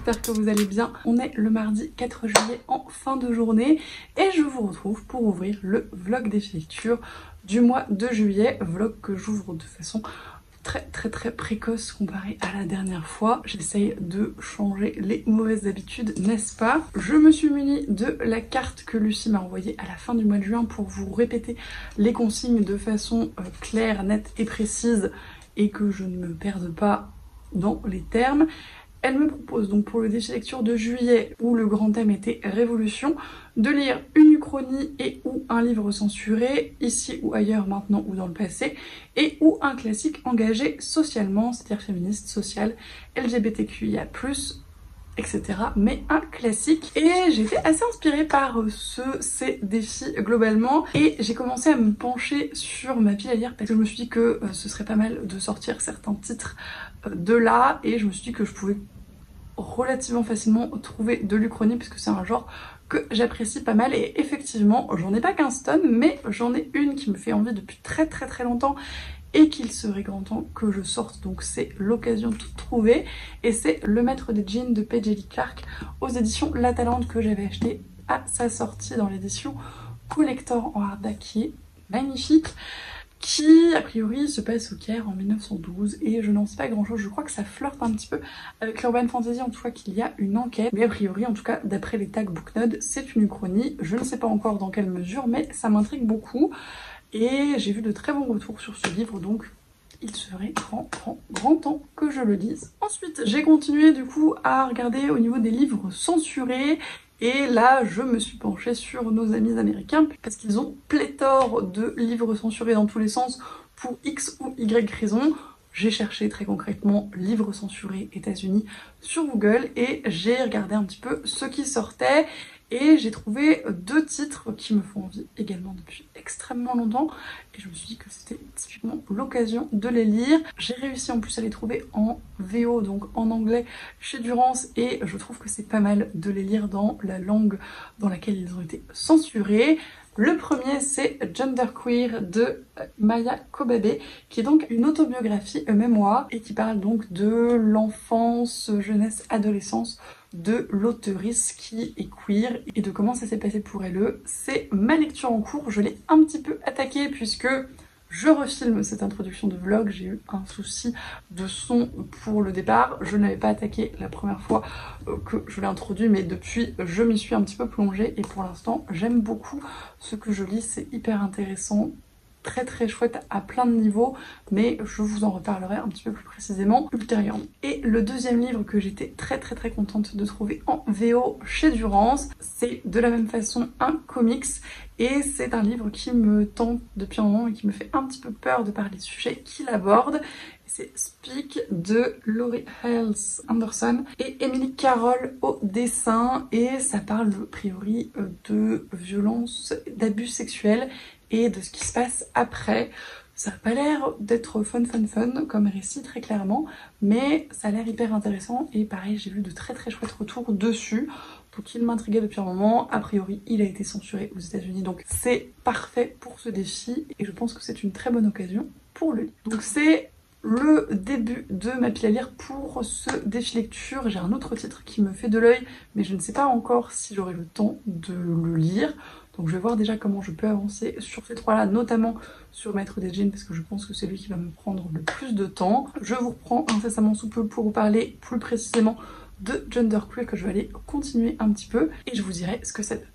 j'espère que vous allez bien. On est le mardi 4 juillet en fin de journée et je vous retrouve pour ouvrir le vlog des lectures du mois de juillet, vlog que j'ouvre de façon très précoce comparé à la dernière fois. J'essaye de changer les mauvaises habitudes, n'est-ce pas? Je me suis munie de la carte que Lucie m'a envoyée à la fin du mois de juin pour vous répéter les consignes de façon claire, nette et précise et que je ne me perde pas dans les termes. Elle me propose donc pour le défi lecture de juillet, où le grand thème était Révolution, de lire une uchronie et ou un livre censuré, ici ou ailleurs, maintenant ou dans le passé, et ou un classique engagé socialement, c'est-à-dire féministe, social, LGBTQIA+, etc. Mais un classique. Et j'étais assez inspirée par ces défis globalement, et j'ai commencé à me pencher sur ma pile à lire parce que je me suis dit que ce serait pas mal de sortir certains titres de là, et je me suis dit que je pouvais relativement facilement trouver de l'uchronie puisque c'est un genre que j'apprécie pas mal. Et effectivement, j'en ai pas 15 tonnes, mais j'en ai une qui me fait envie depuis très longtemps et qu'il serait grand temps que je sorte, donc c'est l'occasion de tout trouver. Et c'est Le Maître des Djinns de Paisley Clark aux éditions La Talente, que j'avais acheté à sa sortie dans l'édition collector en hardback, qui est magnifique, qui a priori se passe au Caire en 1912, et je n'en sais pas grand chose. Je crois que ça flirte un petit peu avec l'urban fantasy, en tout cas qu'il y a une enquête, mais a priori, en tout cas d'après les tags Booknode, c'est une uchronie. Je ne sais pas encore dans quelle mesure, mais ça m'intrigue beaucoup et j'ai vu de très bons retours sur ce livre, donc il serait grand temps que je le lise. Ensuite, j'ai continué du coup à regarder au niveau des livres censurés. Et là, je me suis penchée sur nos amis américains parce qu'ils ont pléthore de livres censurés dans tous les sens pour X ou Y raison. J'ai cherché très concrètement livres censurés États-Unis sur Google et j'ai regardé un petit peu ce qui sortait. Et j'ai trouvé deux titres qui me font envie également depuis extrêmement longtemps. Et je me suis dit que c'était typiquement l'occasion de les lire. J'ai réussi en plus à les trouver en VO, donc en anglais, chez Durance. Et je trouve que c'est pas mal de les lire dans la langue dans laquelle ils ont été censurés. Le premier, c'est Genderqueer de Maya Kobabe, qui est donc une autobiographie mémoire et qui parle donc de l'enfance, jeunesse, adolescence de l'auteurice qui est queer et de comment ça s'est passé pour elle. C'est ma lecture en cours, je l'ai un petit peu attaquée puisque je refilme cette introduction de vlog. J'ai eu un souci de son pour le départ, je n'avais pas attaqué la première fois que je l'ai introduit, mais depuis je m'y suis un petit peu plongée et pour l'instant j'aime beaucoup ce que je lis, c'est hyper intéressant, très chouette à plein de niveaux, mais je vous en reparlerai un petit peu plus précisément ultérieurement. Et le deuxième livre que j'étais très contente de trouver en VO chez Durance, c'est de la même façon un comics, et c'est un livre qui me tente depuis un moment et qui me fait un petit peu peur de par les sujets qu'il aborde. C'est Speak de Laurie Hales Anderson et Emily Carroll au dessin, et ça parle a priori de violence, d'abus sexuels et de ce qui se passe après. Ça n'a pas l'air d'être fun comme récit très clairement, mais ça a l'air hyper intéressant et pareil, j'ai vu de très chouettes retours dessus. Donc il m'intriguait depuis un moment. A priori, il a été censuré aux États-Unis, donc c'est parfait pour ce défi et je pense que c'est une très bonne occasion pour le lire. Donc c'est le début de ma pile à lire pour ce défi lecture. J'ai un autre titre qui me fait de l'œil, mais je ne sais pas encore si j'aurai le temps de le lire. Donc je vais voir déjà comment je peux avancer sur ces trois-là, notamment sur Maître des Djinns, parce que je pense que c'est lui qui va me prendre le plus de temps. Je vous reprends incessamment sous peu pour vous parler plus précisément de Genderqueer, que je vais aller continuer un petit peu, et je vous dirai ce que ça donne.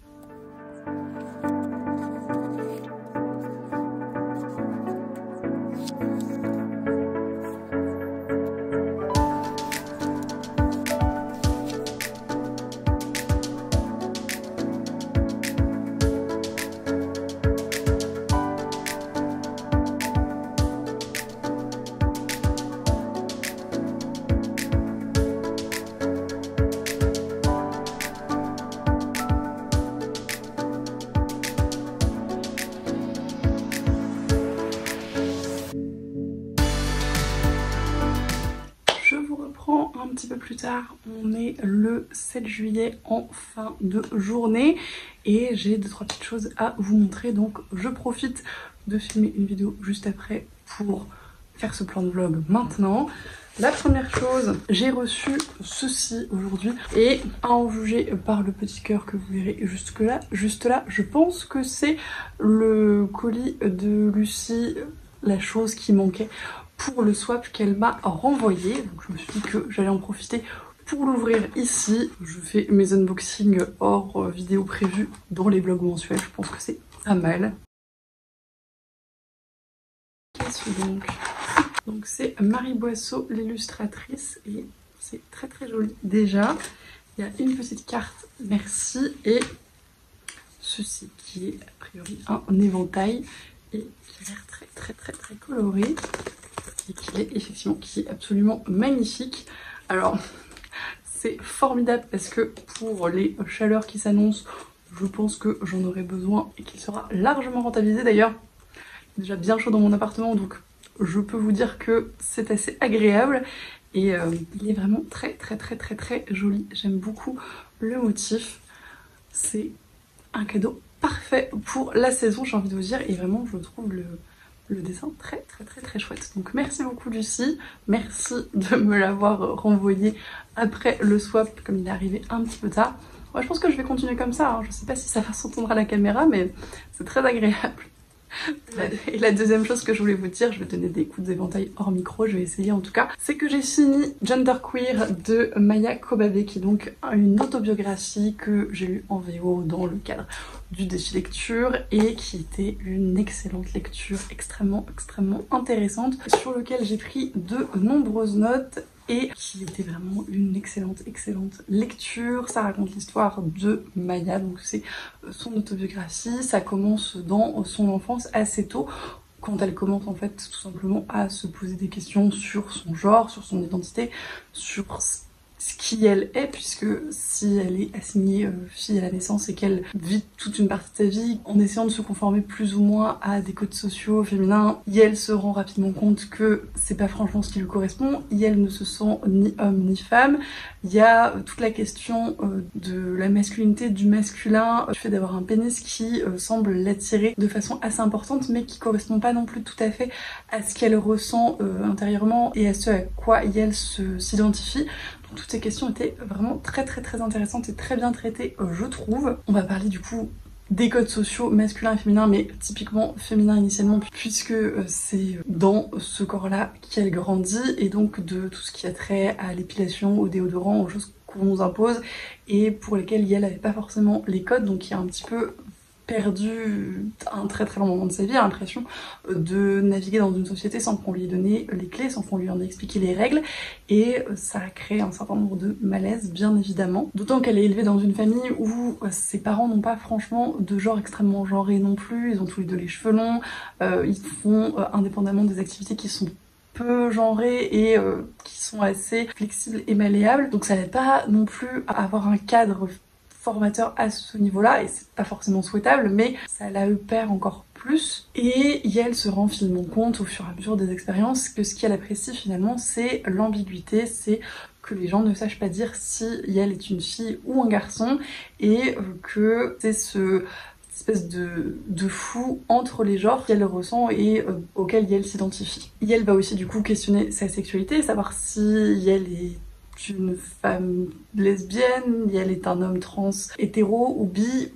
Un petit peu plus tard, on est le 7 juillet en fin de journée et j'ai 2-3 petites choses à vous montrer, donc je profite de filmer une vidéo juste après pour faire ce plan de vlog maintenant. La première chose, j'ai reçu ceci aujourd'hui et à en juger par le petit cœur que vous verrez juste là, je pense que c'est le colis de Lucie, la chose qui manquait pour le swap qu'elle m'a renvoyé. Donc je me suis dit que j'allais en profiter pour l'ouvrir ici. Je fais mes unboxings hors vidéo prévue dans les vlogs mensuels, je pense que c'est pas mal. Qu'est-ce donc? Donc c'est Marie Boisseau, l'illustratrice, et c'est très joli. Déjà, il y a une petite carte merci et ceci qui est a priori un éventail et qui a l'air très coloré et qui est absolument magnifique. Alors c'est formidable parce que pour les chaleurs qui s'annoncent, je pense que j'en aurai besoin et qu'il sera largement rentabilisé. D'ailleurs, il est déjà bien chaud dans mon appartement, donc je peux vous dire que c'est assez agréable et il est vraiment très joli. J'aime beaucoup le motif. C'est un cadeau parfait pour la saison, j'ai envie de vous dire, et vraiment je trouve le dessin très chouette. Donc merci beaucoup Lucie, merci de me l'avoir renvoyé après le swap comme il est arrivé un petit peu tard. Ouais, je pense que je vais continuer comme ça, hein. Je sais pas si ça va s'entendre à la caméra mais c'est très agréable. Et la deuxième chose que je voulais vous dire, je vais donner des coups d'éventail hors micro, je vais essayer en tout cas, c'est que j'ai fini Genderqueer de Maya Kobabe, qui est donc une autobiographie que j'ai lue en VO dans le cadre du défi lecture et qui était une excellente lecture extrêmement intéressante sur lequel j'ai pris de nombreuses notes et qui était vraiment une excellente lecture. Ça raconte l'histoire de Maya, donc c'est son autobiographie. Ça commence dans son enfance assez tôt, quand elle commence en fait tout simplement à se poser des questions sur son genre, sur son identité, sur ce qui elle est, puisque si elle est assignée fille à la naissance et qu'elle vit toute une partie de sa vie en essayant de se conformer plus ou moins à des codes sociaux féminins, elle se rend rapidement compte que c'est pas franchement ce qui lui correspond, elle ne se sent ni homme ni femme. Il y a toute la question de la masculinité, du masculin, du fait d'avoir un pénis qui semble l'attirer de façon assez importante mais qui correspond pas non plus tout à fait à ce qu'elle ressent intérieurement et à ce à quoi elle s'identifie. Toutes ces questions étaient vraiment très intéressantes et très bien traitées, je trouve. On va parler du coup des codes sociaux masculins et féminins, mais typiquement féminin initialement, puisque c'est dans ce corps-là qu'elle grandit, et donc de tout ce qui a trait à l'épilation, au déodorant, aux choses qu'on nous impose, et pour lesquelles elle n'avait pas forcément les codes, donc il y a un petit peu perdu un très long moment de sa vie, a l'impression de naviguer dans une société sans qu'on lui ait donné les clés, sans qu'on lui en ait expliqué les règles, et ça a créé un certain nombre de malaises bien évidemment. D'autant qu'elle est élevée dans une famille où ses parents n'ont pas franchement de genre extrêmement genré non plus, ils ont tous les deux les cheveux longs, ils font indépendamment des activités qui sont peu genrées et qui sont assez flexibles et malléables, donc ça n'aide pas non plus à avoir un cadre formateur à ce niveau-là, et c'est pas forcément souhaitable, mais ça la perd encore plus. Et elle se rend finalement compte au fur et à mesure des expériences que ce qu'elle apprécie finalement, c'est l'ambiguïté, c'est que les gens ne sachent pas dire si elle est une fille ou un garçon, et que c'est ce espèce de flou entre les genres qu'elle ressent et auquel elle s'identifie. Elle va aussi du coup questionner sa sexualité, savoir si elle est une femme lesbienne, elle est un homme trans hétéro ou bi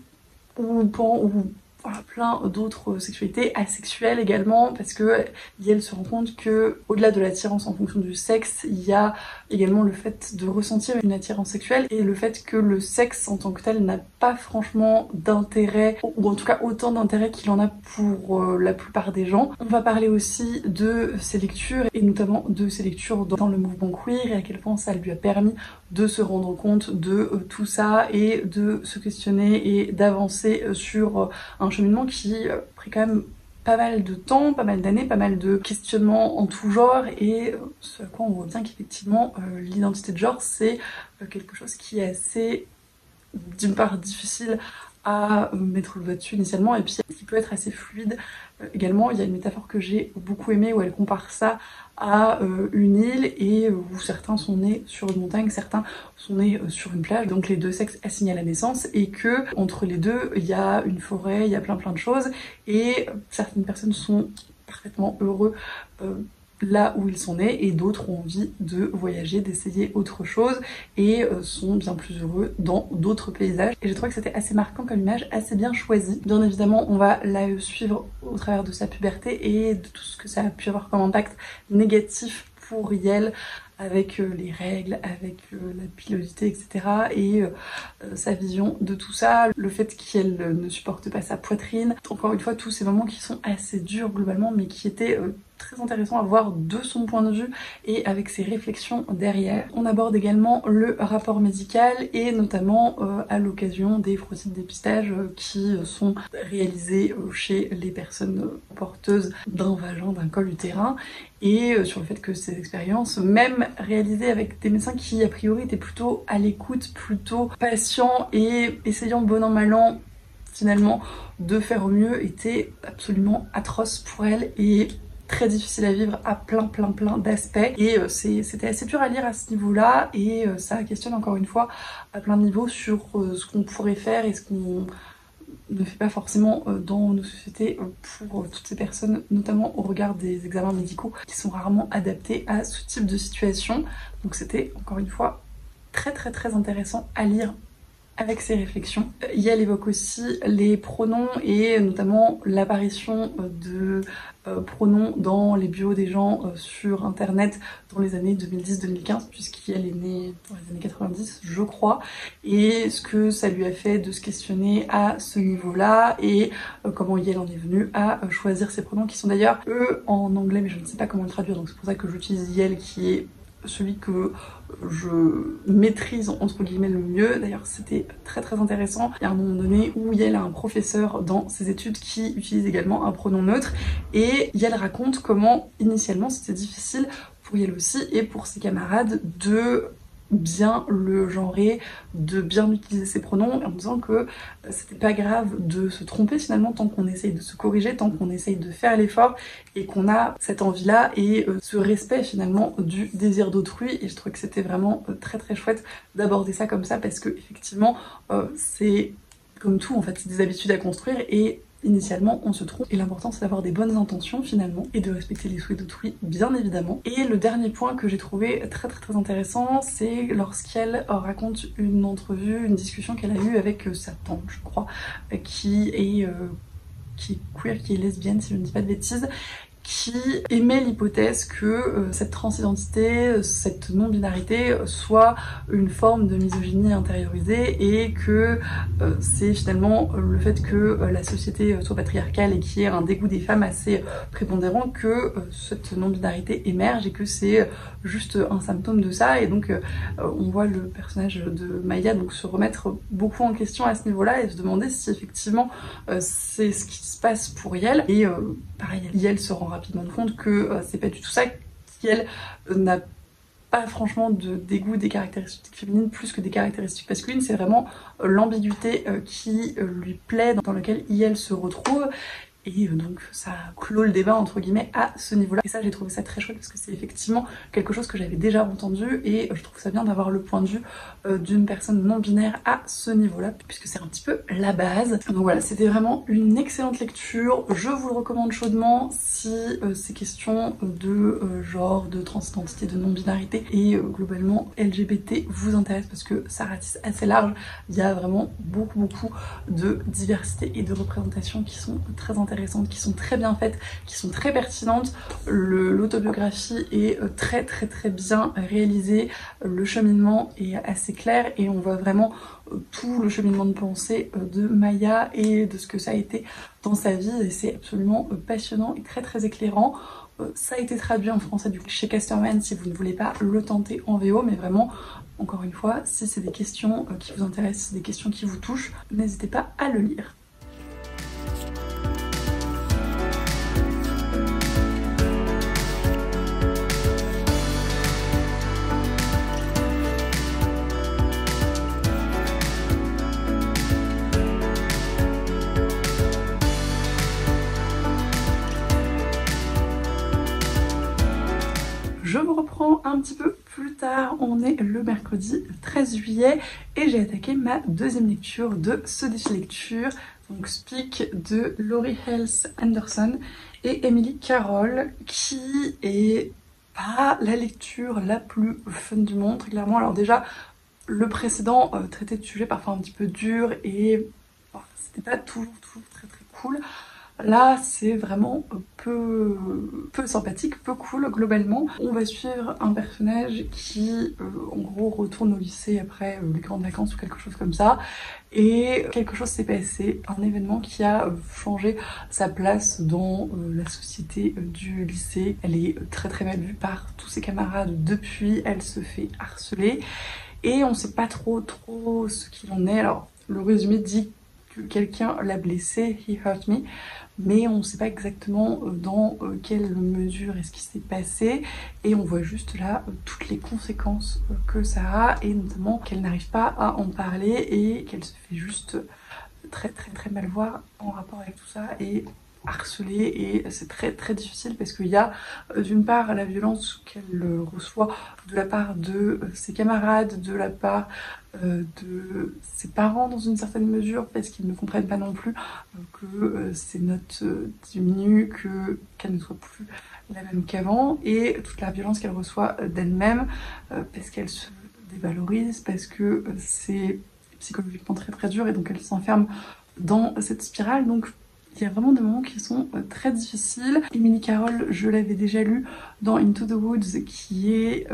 ou pan ou voilà, plein d'autres sexualités, asexuelles également, parce que elle se rend compte que au-delà de l'attirance en fonction du sexe, il y a également le fait de ressentir une attirance sexuelle et le fait que le sexe en tant que tel n'a pas franchement d'intérêt, ou en tout cas autant d'intérêt qu'il en a pour la plupart des gens. On va parler aussi de ses lectures, et notamment de ses lectures dans le mouvement queer, et à quel point ça lui a permis de se rendre compte de tout ça et de se questionner et d'avancer sur un cheminement qui a pris quand même pas mal de temps, pas mal d'années, pas mal de questionnements en tout genre, et ce à quoi on voit bien qu'effectivement l'identité de genre c'est quelque chose qui est assez, d'une part, difficile à mettre le doigt dessus initialement, et puis qui peut être assez fluide également. Il y a une métaphore que j'ai beaucoup aimée où elle compare ça à une île, et où certains sont nés sur une montagne, certains sont nés sur une plage, donc les deux sexes assignés à la naissance, et que entre les deux il y a une forêt, il y a plein de choses, et certaines personnes sont parfaitement heureux là où ils sont nés, et d'autres ont envie de voyager, d'essayer autre chose et sont bien plus heureux dans d'autres paysages. Et j'ai trouvé que c'était assez marquant comme image, assez bien choisi. Bien évidemment, on va la suivre au travers de sa puberté et de tout ce que ça a pu avoir comme impact négatif pour Yael, avec les règles, avec la pilosité, etc. et sa vision de tout ça, le fait qu'elle ne supporte pas sa poitrine. Encore une fois, tous ces moments qui sont assez durs globalement, mais qui étaient très intéressants à voir de son point de vue et avec ses réflexions derrière. On aborde également le rapport médical et notamment à l'occasion des frottis de dépistage qui sont réalisés chez les personnes porteuses d'un vagin, d'un col utérin, et sur le fait que ces expériences, même réalisées avec des médecins qui a priori étaient plutôt à l'écoute, plutôt patients et essayant de bon an mal an finalement de faire au mieux, étaient absolument atroces pour elle et très difficile à vivre à plein d'aspects, et c'était assez dur à lire à ce niveau-là, et ça questionne encore une fois à plein de niveaux sur ce qu'on pourrait faire et ce qu'on ne fait pas forcément dans nos sociétés pour toutes ces personnes, notamment au regard des examens médicaux qui sont rarement adaptés à ce type de situation. Donc c'était encore une fois très intéressant à lire avec ses réflexions. Yael évoque aussi les pronoms et notamment l'apparition de pronoms dans les bios des gens sur internet dans les années 2010-2015, puisqu'Yael est née dans les années 90 je crois, et ce que ça lui a fait de se questionner à ce niveau-là, et comment Yael en est venue à choisir ses pronoms qui sont d'ailleurs eux en anglais, mais je ne sais pas comment le traduire, donc c'est pour ça que j'utilise Yael qui est celui que je maîtrise entre guillemets le mieux. D'ailleurs c'était très intéressant, il y a un moment donné où Yael a un professeur dans ses études qui utilise également un pronom neutre, et Yael raconte comment initialement c'était difficile pour Yael aussi et pour ses camarades de bien le genrer, de bien utiliser ses pronoms, en disant que c'était pas grave de se tromper finalement tant qu'on essaye de se corriger, tant qu'on essaye de faire l'effort et qu'on a cette envie-là et ce respect finalement du désir d'autrui. Et je trouve que c'était vraiment très chouette d'aborder ça comme ça, parce que effectivement c'est comme tout en fait, c'est des habitudes à construire et initialement on se trompe, et l'important c'est d'avoir des bonnes intentions finalement et de respecter les souhaits d'autrui bien évidemment. Et le dernier point que j'ai trouvé très intéressant, c'est lorsqu'elle raconte une entrevue, une discussion qu'elle a eue avec sa tante je crois, qui est queer, qui est lesbienne si je ne dis pas de bêtises, qui émet l'hypothèse que cette transidentité, cette non-binarité soit une forme de misogynie intériorisée, et que c'est finalement le fait que la société soit patriarcale et qu'il y ait un dégoût des femmes assez prépondérant que cette non-binarité émerge, et que c'est juste un symptôme de ça. Et donc on voit le personnage de Maya donc se remettre beaucoup en question à ce niveau-là et se demander si effectivement c'est ce qui se passe pour Yael. Et pareil, Yael se rend rapidement compte que c'est pas du tout ça, qu'elle n'a pas franchement de dégoût des caractéristiques féminines plus que des caractéristiques masculines, c'est vraiment l'ambiguïté qui lui plaît, dans lequel Yael se retrouve. Et donc ça clôt le débat entre guillemets à ce niveau-là. Et ça j'ai trouvé ça très chouette, parce que c'est effectivement quelque chose que j'avais déjà entendu, et je trouve ça bien d'avoir le point de vue d'une personne non binaire à ce niveau-là, puisque c'est un petit peu la base. Donc voilà, c'était vraiment une excellente lecture, je vous le recommande chaudement si ces questions de genre, de transidentité, de non-binarité et globalement LGBT vous intéressent, parce que ça ratisse assez large. Il y a vraiment beaucoup de diversité et de représentation qui sont très intéressantes, qui sont très bien faites, qui sont très pertinentes. L'autobiographie est très bien réalisée, le cheminement est assez clair et on voit vraiment tout le cheminement de pensée de Maya et de ce que ça a été dans sa vie, et c'est absolument passionnant et très éclairant. Ça a été traduit en français du coup chez Casterman si vous ne voulez pas le tenter en VO, mais vraiment encore une fois, si c'est des questions qui vous intéressent, si c'est des questions qui vous touchent, n'hésitez pas à le lire. Je me reprends un petit peu plus tard, on est le mercredi 13 juillet et j'ai attaqué ma deuxième lecture de ce défi lecture. donc Speak de Laurie Halse Anderson et Emily Carroll, qui est pas la lecture la plus fun du monde, très clairement. Alors déjà, le précédent traitait de sujets parfois un petit peu durs et c'était pas toujours très cool. Là, c'est vraiment peu sympathique, peu cool globalement. On va suivre un personnage qui, en gros, retourne au lycée après les grandes vacances ou quelque chose comme ça. Et quelque chose s'est passé, un événement qui a changé sa place dans la société du lycée. Elle est très mal vue par tous ses camarades depuis, elle se fait harceler. Et on sait pas trop ce qu'il en est. Alors, le résumé dit que quelqu'un l'a blessée, he hurt me, mais on ne sait pas exactement dans quelle mesure est-ce qui s'est passé, et on voit juste là toutes les conséquences que ça a, et notamment qu'elle n'arrive pas à en parler et qu'elle se fait juste très mal voir en rapport avec tout ça et harcelée, et c'est très difficile parce qu'il y a d'une part la violence qu'elle reçoit de la part de ses camarades, de la part de ses parents dans une certaine mesure, parce qu'ils ne comprennent pas non plus que ses notes diminuent, qu'elle ne soit plus la même qu'avant, et toute la violence qu'elle reçoit d'elle-même parce qu'elle se dévalorise, parce que c'est psychologiquement très dur, et donc elle s'enferme dans cette spirale. Donc il y a vraiment des moments qui sont très difficiles. Emily Carroll, je l'avais déjà lu dans Into the Woods, qui est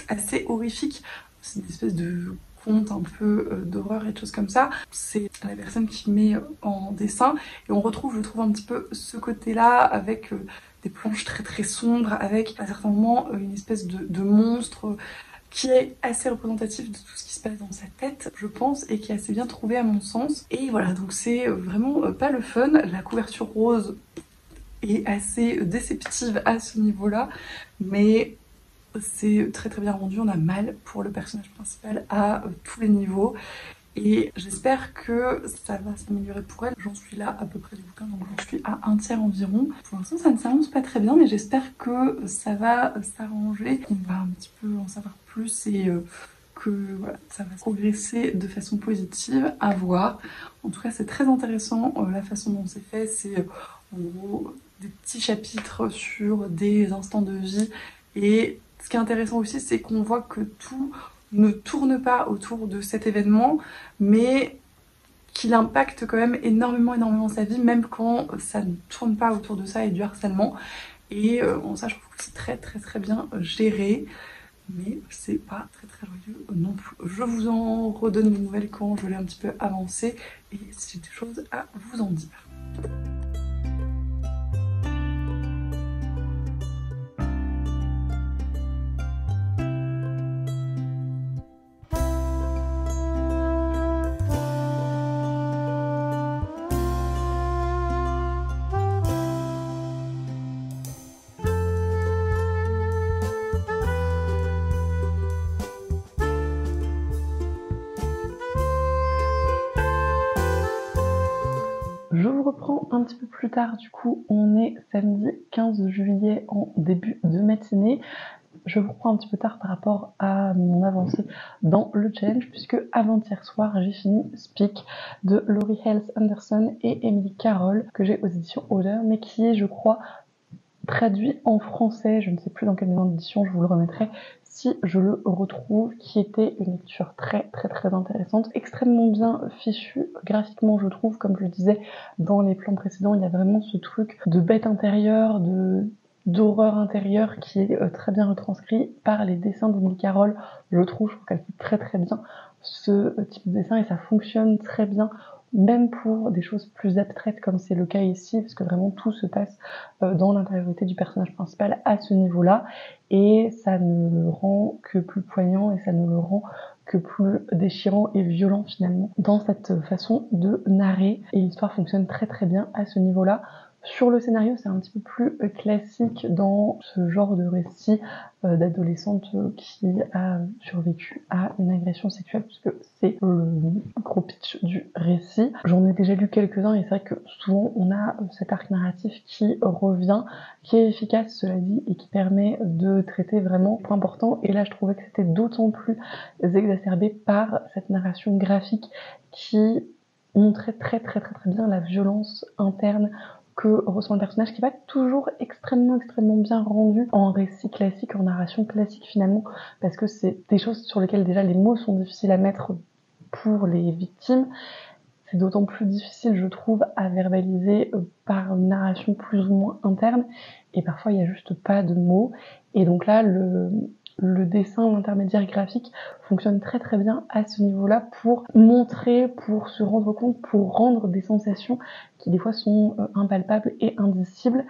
assez horrifique. C'est une espèce de conte un peu d'horreur et de choses comme ça. C'est la personne qui met en dessin, et on retrouve, je trouve, un petit peu ce côté-là avec des planches très sombres, avec à certains moments une espèce de monstre qui est assez représentatif de tout ce qui se passe dans sa tête, je pense, et qui est assez bien trouvé à mon sens. Et voilà, donc c'est vraiment pas le fun. La couverture rose est assez déceptive à ce niveau-là, mais c'est très bien rendu. On a mal pour le personnage principal à tous les niveaux, et j'espère que ça va s'améliorer pour elle. J'en suis là à peu près du bouquin, donc j'en suis à un tiers environ. Pour l'instant, ça ne s'annonce pas très bien, mais j'espère que ça va s'arranger, qu'on va un petit peu en savoir plus, et que voilà, ça va progresser de façon positive, à voir. En tout cas, c'est très intéressant la façon dont c'est fait. C'est en gros des petits chapitres sur des instants de vie, et ce qui est intéressant aussi, c'est qu'on voit que tout ne tourne pas autour de cet événement, mais qu'il impacte quand même énormément sa vie, même quand ça ne tourne pas autour de ça et du harcèlement. Et bon, ça, je trouve que c'est très bien géré, mais c'est pas très joyeux non plus. Je vous en redonne des nouvelles quand je l'ai un petit peu avancé, et si j'ai des choses à vous en dire. Je vous reprends un petit peu plus tard, du coup on est samedi 15 juillet en début de matinée. Je vous reprends un petit peu tard par rapport à mon avancée dans le challenge, puisque avant-hier soir j'ai fini Speak de Laurie Halse Anderson et Emily Carroll, que j'ai aux éditions Oder, mais qui est, je crois, traduit en français. Je ne sais plus dans quelle maison d'édition, je vous le remettrai si je le retrouve, qui était une lecture très intéressante, extrêmement bien fichue graphiquement, je trouve. Comme je le disais dans les plans précédents, il y a vraiment ce truc de bête intérieure, d'horreur intérieure qui est très bien retranscrit par les dessins d'Emily Carroll. Je trouve qu'elle fait très bien ce type de dessin, et ça fonctionne très bien, même pour des choses plus abstraites comme c'est le cas ici, parce que vraiment tout se passe dans l'intériorité du personnage principal à ce niveau-là, et ça ne le rend que plus poignant, et ça ne le rend que plus déchirant et violent finalement dans cette façon de narrer, et l'histoire fonctionne très bien à ce niveau-là. Sur le scénario, c'est un petit peu plus classique dans ce genre de récit d'adolescente qui a survécu à une agression sexuelle, puisque c'est le gros pitch du récit. J'en ai déjà lu quelques-uns, et c'est vrai que souvent on a cet arc narratif qui revient, qui est efficace, cela dit, et qui permet de traiter vraiment point important. Et là, je trouvais que c'était d'autant plus exacerbé par cette narration graphique qui montrait très bien la violence interne que ressent le personnage, qui n'est pas toujours extrêmement bien rendu en récit classique, en narration classique finalement, parce que c'est des choses sur lesquelles déjà les mots sont difficiles à mettre pour les victimes. C'est d'autant plus difficile, je trouve, à verbaliser par une narration plus ou moins interne, et parfois il n'y a juste pas de mots. Et donc là, le dessin, l'intermédiaire graphique fonctionne très bien à ce niveau-là pour montrer, pour se rendre compte, pour rendre des sensations qui des fois sont impalpables et indicibles.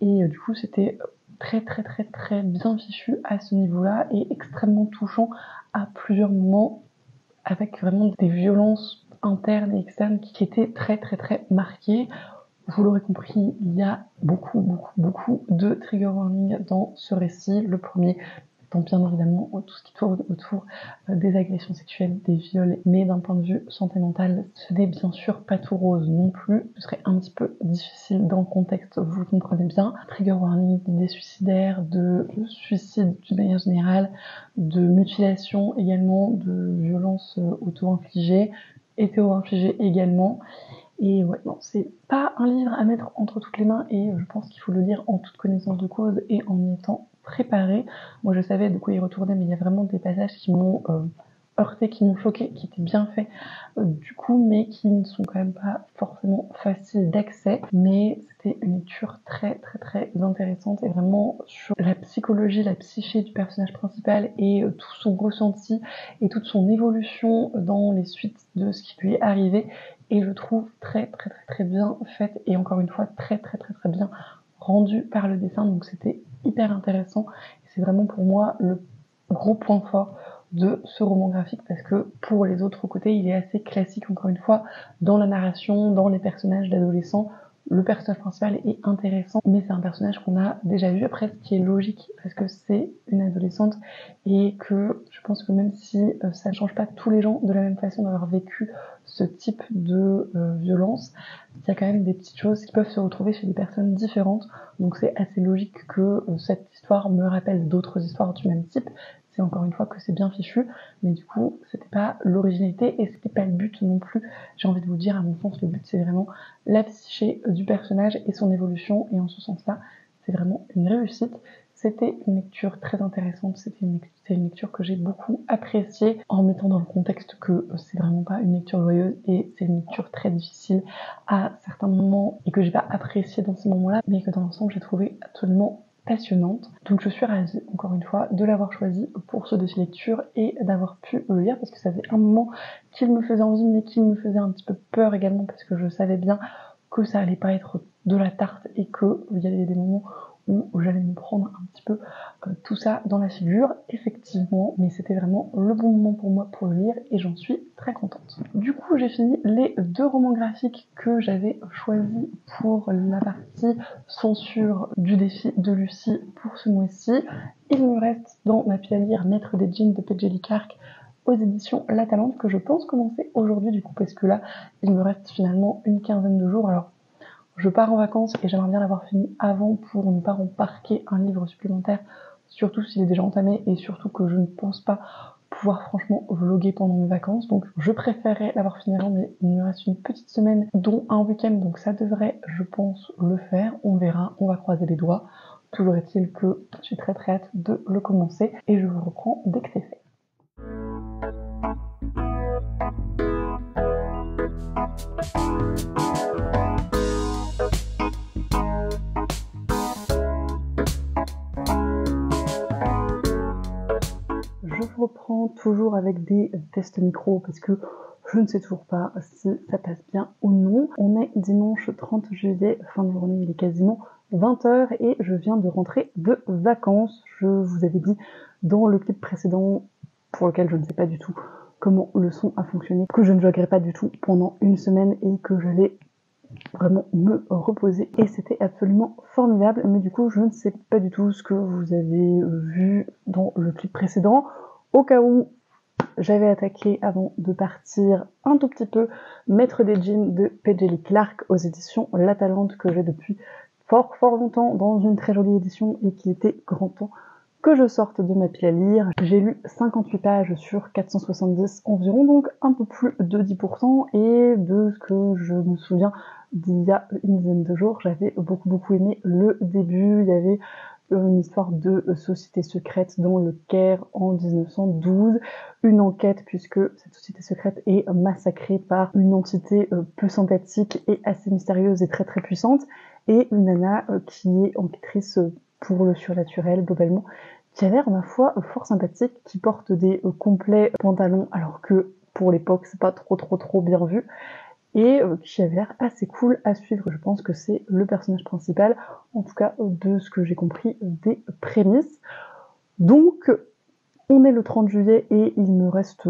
Et du coup, c'était très bien fichu à ce niveau-là et extrêmement touchant à plusieurs moments, avec vraiment des violences internes et externes qui étaient très marquées. Vous l'aurez compris, il y a beaucoup de trigger warnings dans ce récit. Le premier étant bien évidemment tout ce qui tourne autour des agressions sexuelles, des viols, mais d'un point de vue santé mentale, ce n'est bien sûr pas tout rose non plus. Ce serait un petit peu difficile dans le contexte, vous le comprenez bien. Trigger warning d'idées suicidaires, de suicide d'une manière générale, de mutilation également, de violences auto-infligées, hétéro-infligées également. Et ouais, non, c'est pas un livre à mettre entre toutes les mains, et je pense qu'il faut le lire en toute connaissance de cause et en y étant préparé. Moi je savais de quoi y retourner, mais il y a vraiment des passages qui m'ont heurté, qui m'ont choqué, qui étaient bien faits du coup, mais qui ne sont quand même pas forcément faciles d'accès. Mais c'était une lecture très intéressante, et vraiment sur la psychologie, la psyché du personnage principal, et tout son ressenti et toute son évolution dans les suites de ce qui lui est arrivé. Et je trouve très bien faite, et encore une fois très bien rendue par le dessin. Donc c'était hyper intéressant, et c'est vraiment pour moi le gros point fort de ce roman graphique, parce que pour les autres côtés il est assez classique, encore une fois, dans la narration, dans les personnages d'adolescents. Le personnage principal est intéressant, mais c'est un personnage qu'on a déjà vu, après, ce qui est logique, parce que c'est une adolescente, et que je pense que même si ça ne change pas tous les gens de la même façon d'avoir vécu ce type de violence, il y a quand même des petites choses qui peuvent se retrouver chez des personnes différentes. Donc c'est assez logique que cette histoire me rappelle d'autres histoires du même type. C'est encore une fois que c'est bien fichu, mais du coup c'était pas l'originalité et c'était pas le but non plus. J'ai envie de vous dire, à mon sens, le but c'est vraiment la psyché du personnage et son évolution, et en ce sens-là c'est vraiment une réussite. C'était une lecture très intéressante, c'était une lecture que j'ai beaucoup appréciée, en mettant dans le contexte que c'est vraiment pas une lecture joyeuse, et c'est une lecture très difficile à certains moments, et que j'ai pas appréciée dans ces moments-là, mais que dans l'ensemble j'ai trouvé absolument passionnante. Donc je suis ravie, encore une fois, de l'avoir choisi pour ce défi lecture et d'avoir pu le lire, parce que ça faisait un moment qu'il me faisait envie, mais qu'il me faisait un petit peu peur également, parce que je savais bien que ça allait pas être de la tarte, et qu'il y avait des moments où j'allais me prendre un petit peu tout ça dans la figure, effectivement, mais c'était vraiment le bon moment pour moi pour le lire, et j'en suis très contente. Du coup, j'ai fini les 2 romans graphiques que j'avais choisis pour la partie censure du défi de Lucie pour ce mois-ci. Il me reste dans ma pile à lire Maître des jeans de P.J. Clark aux éditions La Talente, que je pense commencer aujourd'hui, du coup, parce que là, il me reste finalement une quinzaine de jours. Alors, je pars en vacances et j'aimerais bien l'avoir fini avant pour ne pas embarquer un livre supplémentaire, surtout s'il est déjà entamé, et surtout que je ne pense pas pouvoir franchement vlogger pendant mes vacances. Donc je préférerais l'avoir fini avant, mais il me reste une petite semaine, dont un week-end, donc ça devrait, je pense, le faire. On verra, on va croiser les doigts. Toujours est-il que je suis très hâte de le commencer, et je vous reprends dès que c'est fait. Je reprends toujours avec des tests micro, parce que je ne sais toujours pas si ça passe bien ou non. On est dimanche 30 juillet, fin de journée, il est quasiment 20h, et je viens de rentrer de vacances. Je vous avais dit dans le clip précédent, pour lequel je ne sais pas du tout comment le son a fonctionné, que je ne vloggerai pas du tout pendant une semaine, et que j'allais vraiment me reposer, et c'était absolument formidable. Mais du coup je ne sais pas du tout ce que vous avez vu dans le clip précédent. Au cas où, j'avais attaqué avant de partir un tout petit peu Maître des jeans de P.J. Clark aux éditions La Talente, que j'ai depuis fort longtemps dans une très jolie édition, et qui était grand temps que je sorte de ma pile à lire. J'ai lu 58 pages sur 470 environ, donc un peu plus de 10%, et de ce que je me souviens d'il y a une dizaine de jours, j'avais beaucoup aimé le début. Il y avait une histoire de société secrète dans le Caire en 1912, une enquête puisque cette société secrète est massacrée par une entité peu sympathique et assez mystérieuse et très puissante, et une nana qui est enquêtrice pour le surnaturel globalement, qui a l'air ma foi fort sympathique, qui porte des complets pantalons alors que pour l'époque c'est pas trop bien vu, et qui avait l'air assez cool à suivre. Je pense que c'est le personnage principal, en tout cas de ce que j'ai compris des prémices. Donc on est le 30 juillet et il me reste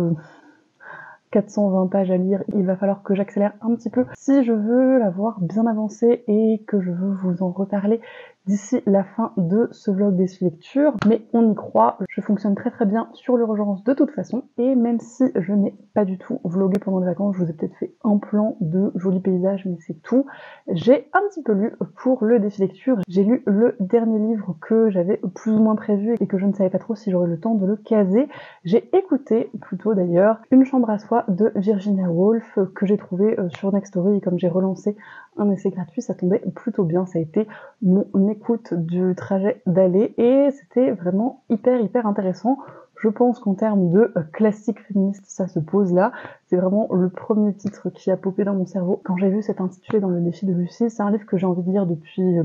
420 pages à lire. Il va falloir que j'accélère un petit peu si je veux la voir bien avancée et que je veux vous en reparler d'ici la fin de ce vlog des lectures. Mais on y croit, je fonctionne très bien sur l'urgence de toute façon, et même si je n'ai pas du tout vlogué pendant les vacances, je vous ai peut-être fait un plan de jolis paysages, mais c'est tout. J'ai un petit peu lu pour le défi lecture. J'ai lu le dernier livre que j'avais plus ou moins prévu et que je ne savais pas trop si j'aurais le temps de le caser. J'ai écouté plutôt d'ailleurs Une chambre à soi de Virginia Woolf que j'ai trouvé sur Nextory, et comme j'ai relancé un essai gratuit, ça tombait plutôt bien. Ça a été mon écoute du trajet d'aller et c'était vraiment hyper intéressant. Je pense qu'en termes de classique féministe, ça se pose là. C'est vraiment le premier titre qui a popé dans mon cerveau quand j'ai vu cet intitulé dans le défi de Lucie. C'est un livre que j'ai envie de lire depuis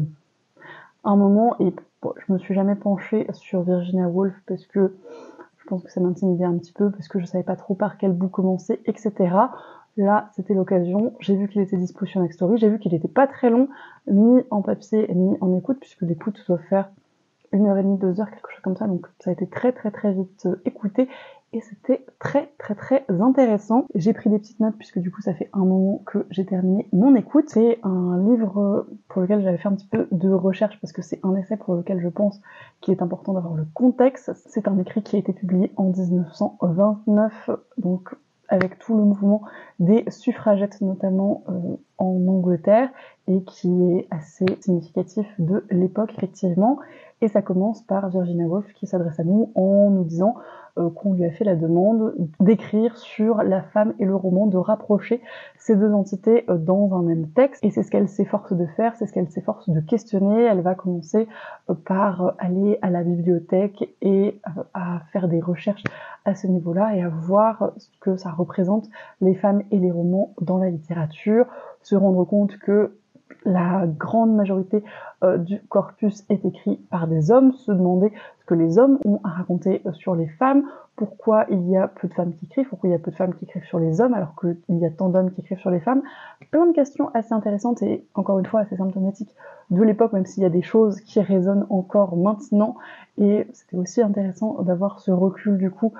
un moment, et bon, je me suis jamais penchée sur Virginia Woolf parce que je pense que ça m'intimidait un petit peu, parce que je savais pas trop par quel bout commencer, etc. Là, c'était l'occasion. J'ai vu qu'il était dispo sur Nextory, j'ai vu qu'il était pas très long, ni en papier, ni en écoute, puisque l'écoute doit faire 1h30, 2h, quelque chose comme ça, donc ça a été très vite écouté, et c'était très intéressant. J'ai pris des petites notes, puisque du coup ça fait un moment que j'ai terminé mon écoute. C'est un livre pour lequel j'avais fait un petit peu de recherche, parce que c'est un essai pour lequel je pense qu'il est important d'avoir le contexte. C'est un écrit qui a été publié en 1929, donc avec tout le mouvement des suffragettes notamment en Angleterre, et qui est assez significatif de l'époque effectivement. Et ça commence par Virginia Woolf qui s'adresse à nous en nous disant qu'on lui a fait la demande d'écrire sur la femme et le roman, de rapprocher ces deux entités dans un même texte. Et c'est ce qu'elle s'efforce de faire, c'est ce qu'elle s'efforce de questionner. Elle va commencer par aller à la bibliothèque et à faire des recherches à ce niveau-là, et à voir ce que ça représente, les femmes et les romans dans la littérature, se rendre compte que la grande majorité du corpus est écrit par des hommes, se demander ce que les hommes ont à raconter sur les femmes, pourquoi il y a peu de femmes qui écrivent, pourquoi il y a peu de femmes qui écrivent sur les hommes alors qu'il y a tant d'hommes qui écrivent sur les femmes. Plein de questions assez intéressantes et encore une fois assez symptomatiques de l'époque, même s'il y a des choses qui résonnent encore maintenant, et c'était aussi intéressant d'avoir ce recul du coup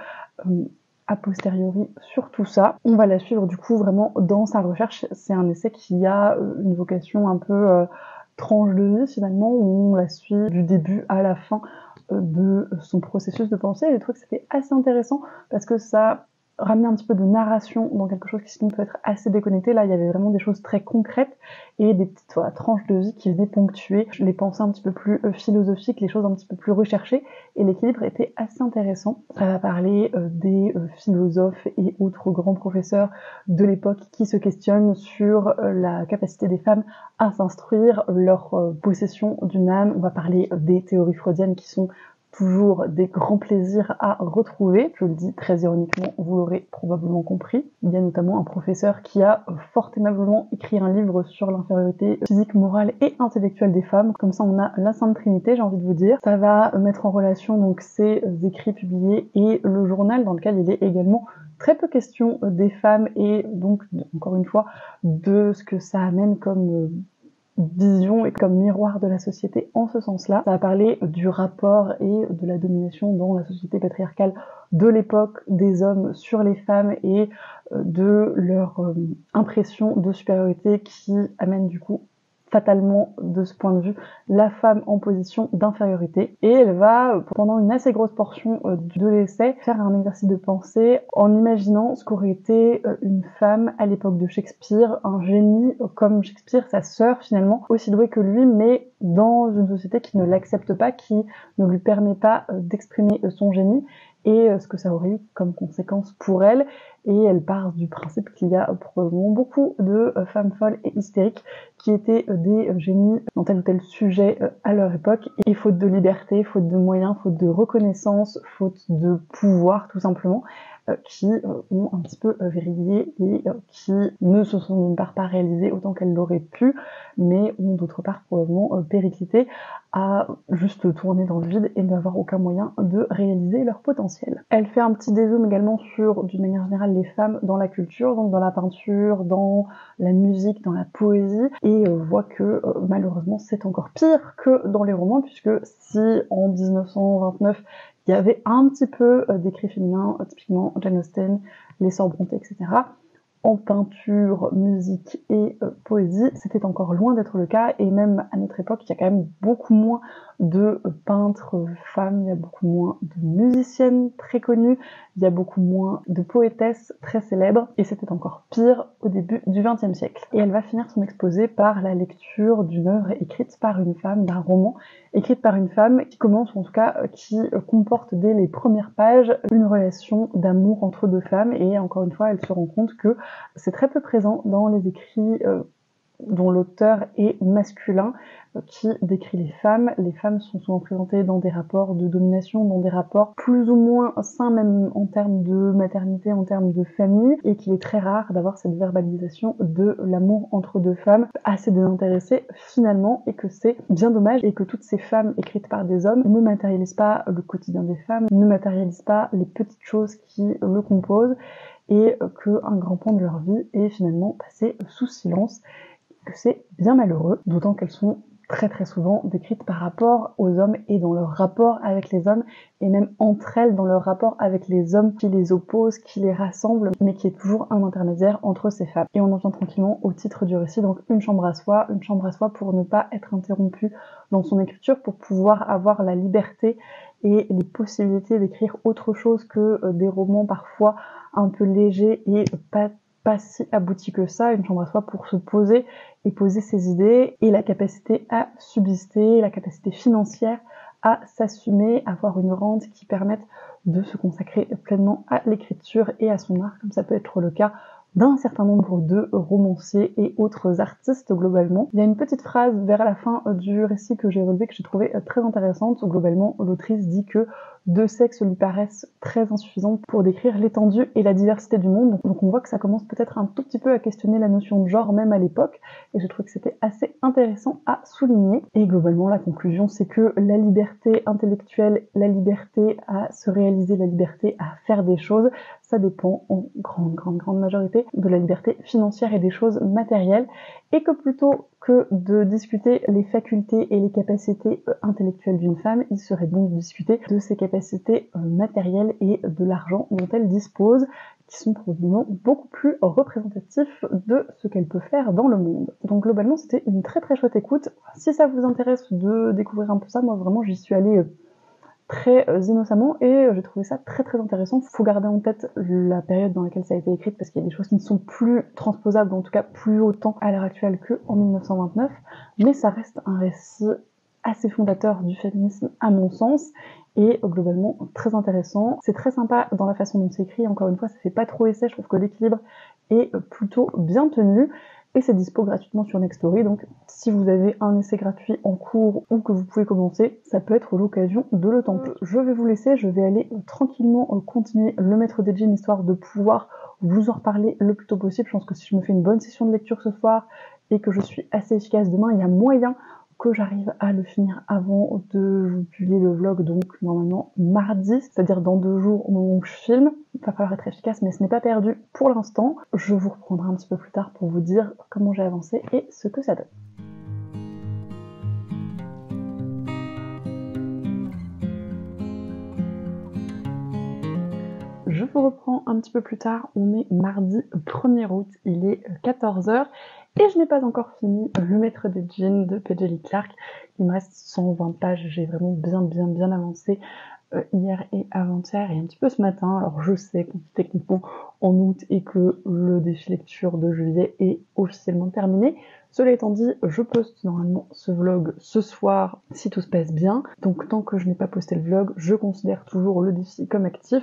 a posteriori sur tout ça. On va la suivre du coup vraiment dans sa recherche. C'est un essai qui a une vocation un peu tranche de vie finalement, où on la suit du début à la fin de son processus de pensée. Et je trouve que c'était assez intéressant parce que ça ramener un petit peu de narration dans quelque chose qui sinon peut être assez déconnecté. Là, il y avait vraiment des choses très concrètes et des petites tranches de vie qui venaient ponctuer les pensées un petit peu plus philosophiques, les choses un petit peu plus recherchées, et l'équilibre était assez intéressant. Ça va parler des philosophes et autres grands professeurs de l'époque qui se questionnent sur la capacité des femmes à s'instruire, leur possession d'une âme. On va parler des théories freudiennes qui sont toujours des grands plaisirs à retrouver. Je le dis très ironiquement, vous l'aurez probablement compris. Il y a notamment un professeur qui a fort aimablement écrit un livre sur l'infériorité physique, morale et intellectuelle des femmes. Comme ça, on a la Sainte Trinité, j'ai envie de vous dire. Ça va mettre en relation donc ces écrits publiés et le journal dans lequel il est également très peu question des femmes, et donc, encore une fois, de ce que ça amène comme vision et comme miroir de la société en ce sens-là. Ça va parler du rapport et de la domination dans la société patriarcale de l'époque des hommes sur les femmes, et de leur impression de supériorité qui amène du coup fatalement, de ce point de vue, la femme en position d'infériorité. Et elle va, pendant une assez grosse portion de l'essai, faire un exercice de pensée en imaginant ce qu'aurait été une femme à l'époque de Shakespeare, un génie comme Shakespeare, sa sœur finalement, aussi douée que lui, mais dans une société qui ne l'accepte pas, qui ne lui permet pas d'exprimer son génie, et ce que ça aurait eu comme conséquence pour elle. Et elle part du principe qu'il y a probablement beaucoup de femmes folles et hystériques qui étaient des génies dans tel ou tel sujet à leur époque, et faute de liberté, faute de moyens, faute de reconnaissance, faute de pouvoir tout simplement, qui ont un petit peu vrillé et qui ne se sont d'une part pas réalisées autant qu'elles l'auraient pu, mais ont d'autre part probablement périclité à juste tourner dans le vide et n'avoir aucun moyen de réaliser leur potentiel. Elle fait un petit dézoom également sur, d'une manière générale, les femmes dans la culture, donc dans la peinture, dans la musique, dans la poésie, et voit que malheureusement c'est encore pire que dans les romans, puisque si en 1929 il y avait un petit peu d'écrits féminins, typiquement Jane Austen, les Sœurs Brontë, etc., en peinture, musique et poésie, c'était encore loin d'être le cas, et même à notre époque, il y a quand même beaucoup moins de peintres femmes, il y a beaucoup moins de musiciennes très connues, il y a beaucoup moins de poétesses très célèbres, et c'était encore pire au début du XXe siècle. Et elle va finir son exposé par la lecture d'une œuvre écrite par une femme, d'un roman écrite par une femme qui commence, ou en tout cas qui comporte dès les premières pages une relation d'amour entre deux femmes, et encore une fois elle se rend compte que c'est très peu présent dans les écrits dont l'auteur est masculin, qui décrit les femmes. Les femmes sont souvent présentées dans des rapports de domination, dans des rapports plus ou moins sains, même en termes de maternité, en termes de famille, et qu'il est très rare d'avoir cette verbalisation de l'amour entre deux femmes assez désintéressée finalement, et que c'est bien dommage, et que toutes ces femmes écrites par des hommes ne matérialisent pas le quotidien des femmes, ne matérialisent pas les petites choses qui le composent, et qu'un grand pan de leur vie est finalement passé sous silence, que c'est bien malheureux, d'autant qu'elles sont très très souvent décrites par rapport aux hommes et dans leur rapport avec les hommes, et même entre elles dans leur rapport avec les hommes qui les opposent, qui les rassemblent, mais qui est toujours un intermédiaire entre ces femmes. Et on en vient tranquillement au titre du récit, donc une chambre à soi pour ne pas être interrompue dans son écriture, pour pouvoir avoir la liberté et les possibilités d'écrire autre chose que des romans parfois un peu légers et pas si abouti que ça, une chambre à soi pour se poser et poser ses idées, et la capacité à subsister, la capacité financière à s'assumer, avoir une rente qui permette de se consacrer pleinement à l'écriture et à son art, comme ça peut être le cas d'un certain nombre de romanciers et autres artistes globalement. Il y a une petite phrase vers la fin du récit que j'ai relevée, que j'ai trouvée très intéressante. Globalement, l'autrice dit que deux sexes lui paraissent très insuffisants pour décrire l'étendue et la diversité du monde. Donc on voit que ça commence peut-être un tout petit peu à questionner la notion de genre même à l'époque, et je trouve que c'était assez intéressant à souligner. Et globalement, la conclusion, c'est que la liberté intellectuelle, la liberté à se réaliser, la liberté à faire des choses, ça dépend en grande majorité de la liberté financière et des choses matérielles, et que plutôt que de discuter les facultés et les capacités intellectuelles d'une femme, il serait bon de discuter de ses capacités matérielles et de l'argent dont elle dispose, qui sont probablement beaucoup plus représentatifs de ce qu'elle peut faire dans le monde. Donc globalement, c'était une très très chouette écoute. Si ça vous intéresse de découvrir un peu ça, moi vraiment j'y suis allée très innocemment, et j'ai trouvé ça très très intéressant. Faut garder en tête la période dans laquelle ça a été écrit, parce qu'il y a des choses qui ne sont plus transposables, ou en tout cas plus autant à l'heure actuelle qu'en 1929, mais ça reste un récit assez fondateur du féminisme à mon sens, et globalement très intéressant. C'est très sympa dans la façon dont c'est écrit, encore une fois ça fait pas trop essai, je trouve que l'équilibre est plutôt bien tenu, et c'est dispo gratuitement sur Nextory, donc si vous avez un essai gratuit en cours ou que vous pouvez commencer, ça peut être l'occasion de le tenter. Je vais vous laisser, je vais aller tranquillement continuer le Maître des Djinns, histoire de pouvoir vous en reparler le plus tôt possible. Je pense que si je me fais une bonne session de lecture ce soir et que je suis assez efficace demain, il y a moyen que j'arrive à le finir avant de vous publier le vlog, donc normalement mardi, c'est-à-dire dans 2 jours au moment où je filme. Il va falloir être efficace, mais ce n'est pas perdu pour l'instant. Je vous reprendrai un petit peu plus tard pour vous dire comment j'ai avancé et ce que ça donne. je vous reprends un petit peu plus tard, on est mardi 1er août, il est 14h et je n'ai pas encore fini Le Maître des Djinns de P.J. Lee Clark. Il me reste 120 pages, j'ai vraiment bien avancé hier et avant-hier et un petit peu ce matin. Alors je sais qu'on est techniquement en août et que le défi lecture de juillet est officiellement terminé. Cela étant dit, je poste normalement ce vlog ce soir si tout se passe bien. Donc tant que je n'ai pas posté le vlog, je considère toujours le défi comme actif.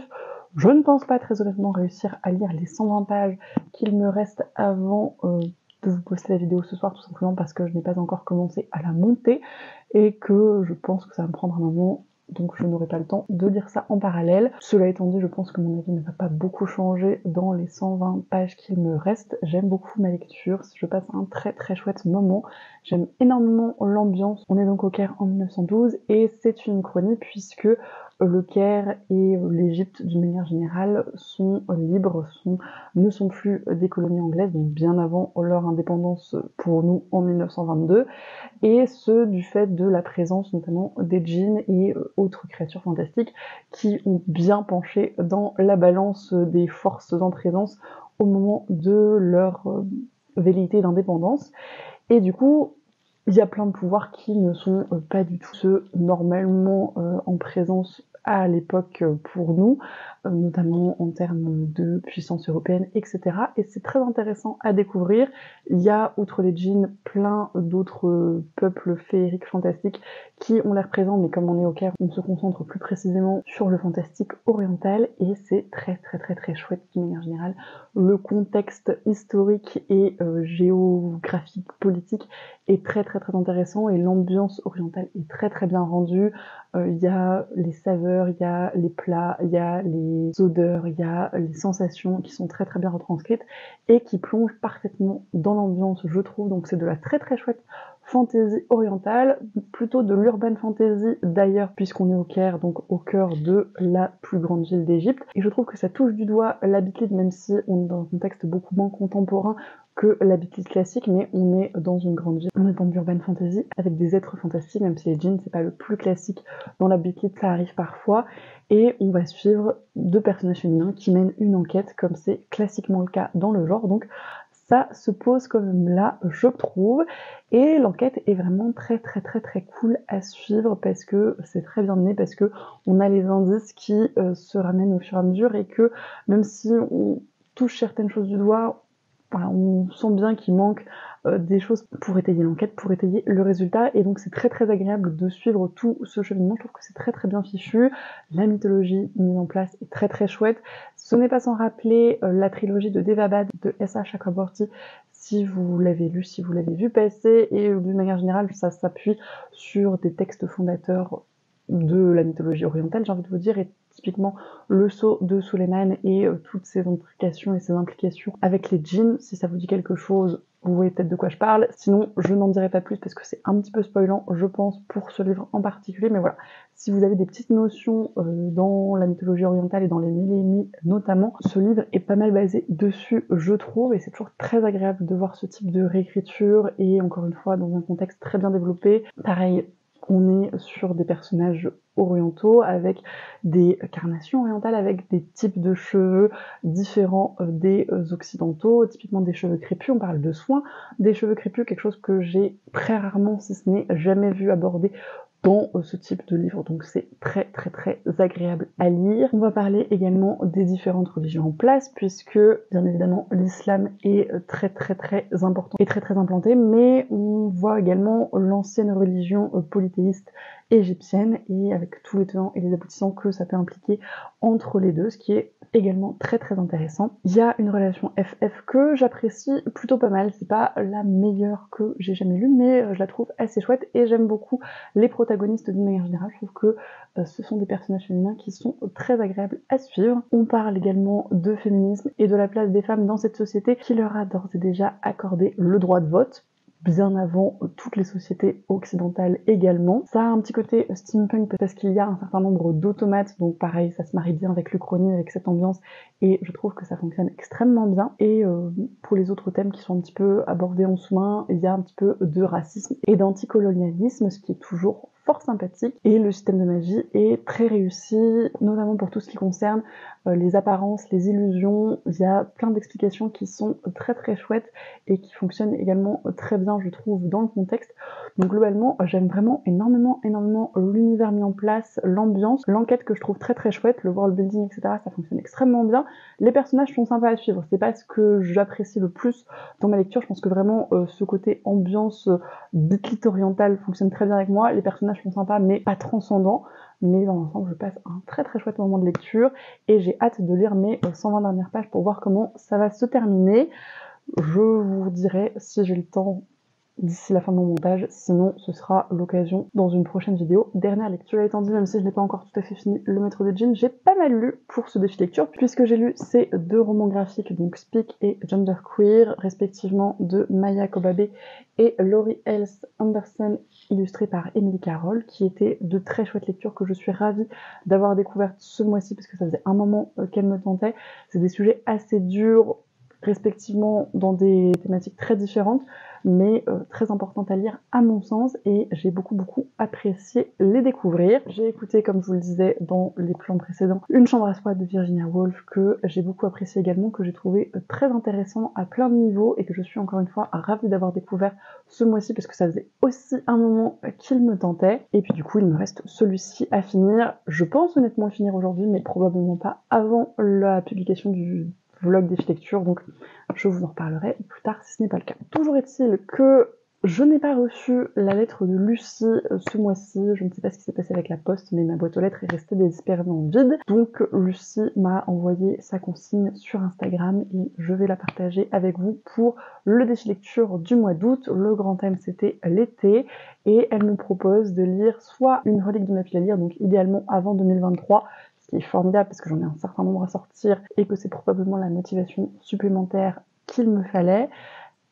Je ne pense pas très honnêtement réussir à lire les 120 pages qu'il me reste avant de vous poster la vidéo ce soir, tout simplement parce que je n'ai pas encore commencé à la monter et que je pense que ça va me prendre un moment, donc je n'aurai pas le temps de lire ça en parallèle. Cela étant dit, je pense que mon avis ne va pas beaucoup changer dans les 120 pages qu'il me reste. J'aime beaucoup ma lecture, je passe un très chouette moment. J'aime énormément l'ambiance. On est donc au Caire en 1912 et c'est une chronie puisque le Caire et l'Égypte d'une manière générale sont libres, ne sont plus des colonies anglaises, donc bien avant leur indépendance pour nous en 1922, et ce du fait de la présence notamment des djinns et autres créatures fantastiques qui ont bien penché dans la balance des forces en présence au moment de leur velléité d'indépendance. Et du coup, il y a plein de pouvoirs qui ne sont pas du tout ceux normalement en présence à l'époque pour nous, notamment en termes de puissance européenne, etc. Et c'est très intéressant à découvrir. Il y a, outre les djinns, plein d'autres peuples féeriques fantastiques qui ont l'air présents, mais comme on est au Caire, on se concentre plus précisément sur le fantastique oriental, et c'est très chouette d'une manière générale. Le contexte historique et géographique, politique est très intéressant, et l'ambiance orientale est très bien rendue. Il y a les saveurs, il y a les plats, il y a les odeurs, il y a les sensations qui sont très bien retranscrites et qui plongent parfaitement dans l'ambiance, je trouve. Donc c'est de la très chouette fantasy orientale, plutôt de l'urban fantasy d'ailleurs, puisqu'on est au Caire, donc au cœur de la plus grande ville d'Égypte. Et je trouve que ça touche du doigt l'habitude, même si on est dans un contexte beaucoup moins contemporain que l'habitude classique, mais on est dans une grande ville, on est dans de l'urban fantasy avec des êtres fantastiques, même si les djinns c'est pas le plus classique dans l'habitude, ça arrive parfois, et on va suivre deux personnages féminins qui mènent une enquête comme c'est classiquement le cas dans le genre. Donc ça se pose quand même là, je trouve, et l'enquête est vraiment très cool à suivre parce que c'est très bien mené, parce que on a les indices qui se ramènent au fur et à mesure, et que même si on touche certaines choses du doigt, voilà, on sent bien qu'il manque des choses pour étayer l'enquête, pour étayer le résultat, et donc c'est très agréable de suivre tout ce cheminement. Je trouve que c'est très bien fichu. La mythologie mise en place est très chouette. Ce n'est pas sans rappeler la trilogie de Devabad de S.A. Chakraborty, si vous l'avez lu, si vous l'avez vu passer, et d'une manière générale ça s'appuie sur des textes fondateurs de la mythologie orientale, j'ai envie de vous dire, et typiquement le sceau de Suleiman et toutes ses implications et ses implications avec les djinns. Si ça vous dit quelque chose, vous voyez peut-être de quoi je parle. Sinon, je n'en dirai pas plus parce que c'est un petit peu spoilant, je pense, pour ce livre en particulier. Mais voilà, si vous avez des petites notions dans la mythologie orientale et dans les millénies notamment, ce livre est pas mal basé dessus, je trouve, et c'est toujours très agréable de voir ce type de réécriture, et encore une fois, dans un contexte très bien développé. Pareil, on est sur des personnages orientaux avec des carnations orientales, avec des types de cheveux différents des occidentaux, typiquement des cheveux crépus. On parle de soins des cheveux crépus, quelque chose que j'ai très rarement, si ce n'est jamais vu abordé dans ce type de livre, donc c'est très agréable à lire. On va parler également des différentes religions en place, puisque bien évidemment l'islam est très important et très implanté, mais on voit également l'ancienne religion polythéiste égyptienne, et avec tous les tenants et les aboutissants que ça peut impliquer entre les deux, ce qui est également très intéressant. Il y a une relation FF que j'apprécie plutôt pas mal, c'est pas la meilleure que j'ai jamais lue, mais je la trouve assez chouette, et j'aime beaucoup les protagonistes d'une manière générale. Je trouve que ce sont des personnages féminins qui sont très agréables à suivre. On parle également de féminisme et de la place des femmes dans cette société qui leur a d'ores et déjà accordé le droit de vote, bien avant toutes les sociétés occidentales également. Ça a un petit côté steampunk parce qu'il y a un certain nombre d'automates, donc pareil, ça se marie bien avec l'Uchronie, avec cette ambiance, et je trouve que ça fonctionne extrêmement bien. Et pour les autres thèmes qui sont un petit peu abordés en sous-main, il y a un petit peu de racisme et d'anticolonialisme, ce qui est toujours fort sympathique et le système de magie est très réussi, notamment pour tout ce qui concerne les apparences, les illusions. Il y a plein d'explications qui sont très très chouettes et qui fonctionnent également très bien, je trouve, dans le contexte. Donc globalement, j'aime vraiment énormément l'univers mis en place, l'ambiance, l'enquête que je trouve très très chouette, le world building, etc. Ça fonctionne extrêmement bien. Les personnages sont sympas à suivre, c'est pas ce que j'apprécie le plus dans ma lecture. Je pense que vraiment ce côté ambiance beatlit orientale fonctionne très bien avec moi. Les personnages sont sympas mais pas transcendants. Mais dans l'ensemble, je passe un très très chouette moment de lecture et j'ai hâte de lire mes 120 dernières pages pour voir comment ça va se terminer. Je vous dirai si j'ai le temps d'ici la fin de mon montage, sinon ce sera l'occasion dans une prochaine vidéo. Dernière lecture étant dit, même si je n'ai pas encore tout à fait fini Le Maître de Djinn, j'ai pas mal lu pour ce défi lecture, puisque j'ai lu ces 2 romans graphiques, donc Speak et Genderqueer, respectivement de Maya Kobabe et Laurie Else Anderson, illustrés par Emily Carroll, qui étaient de très chouettes lectures que je suis ravie d'avoir découvertes ce mois-ci, parce que ça faisait un moment qu'elles me tentaient. C'est des sujets assez durs, respectivement dans des thématiques très différentes, mais très importantes à lire à mon sens, et j'ai beaucoup apprécié les découvrir. J'ai écouté, comme je vous le disais dans les plans précédents, Une chambre à soi de Virginia Woolf, que j'ai beaucoup apprécié également, que j'ai trouvé très intéressant à plein de niveaux, et que je suis encore une fois ravie d'avoir découvert ce mois-ci, parce que ça faisait aussi un moment qu'il me tentait. Et puis du coup, il me reste celui-ci à finir. Je pense honnêtement le finir aujourd'hui, mais probablement pas avant la publication du vlog défi lecture, donc je vous en reparlerai plus tard si ce n'est pas le cas. Toujours est-il que je n'ai pas reçu la lettre de Lucie ce mois-ci. Je ne sais pas ce qui s'est passé avec la poste, mais ma boîte aux lettres est restée désespérément vide. Donc Lucie m'a envoyé sa consigne sur Instagram et je vais la partager avec vous pour le défi lecture du mois d'août. Le grand thème c'était l'été et elle me propose de lire soit une relique de ma pile à lire, donc idéalement avant 2023, ce qui est formidable parce que j'en ai un certain nombre à sortir et que c'est probablement la motivation supplémentaire qu'il me fallait,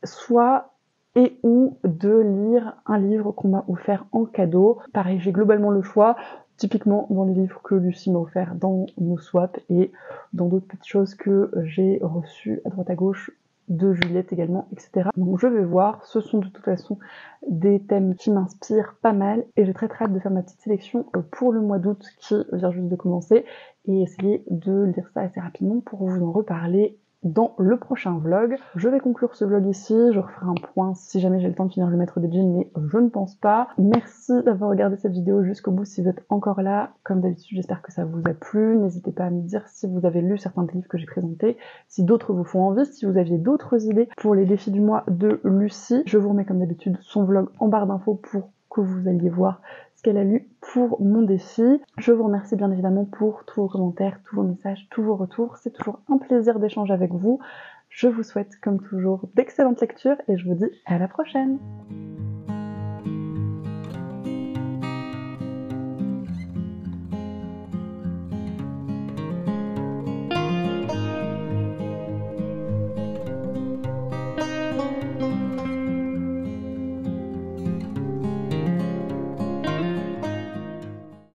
soit et ou de lire un livre qu'on m'a offert en cadeau. Pareil, j'ai globalement le choix, typiquement dans les livres que Lucie m'a offert dans nos swaps et dans d'autres petites choses que j'ai reçues à droite à gauche de Juliette également, etc. Donc je vais voir, ce sont de toute façon des thèmes qui m'inspirent pas mal et j'ai très hâte de faire ma petite sélection pour le mois d'août qui vient juste de commencer et essayer de lire ça assez rapidement pour vous en reparler dans le prochain vlog. Je vais conclure ce vlog ici, je referai un point si jamais j'ai le temps de finir Le Maître de Djinn, mais je ne pense pas. Merci d'avoir regardé cette vidéo jusqu'au bout si vous êtes encore là. Comme d'habitude, j'espère que ça vous a plu. N'hésitez pas à me dire si vous avez lu certains des livres que j'ai présentés, si d'autres vous font envie, si vous aviez d'autres idées pour les défis du mois de Lucie. Je vous remets comme d'habitude son vlog en barre d'infos pour que vous alliez voir ce qu'elle a lu pour mon défi. Je vous remercie bien évidemment pour tous vos commentaires, tous vos messages, tous vos retours. C'est toujours un plaisir d'échanger avec vous. Je vous souhaite comme toujours d'excellentes lectures et je vous dis à la prochaine.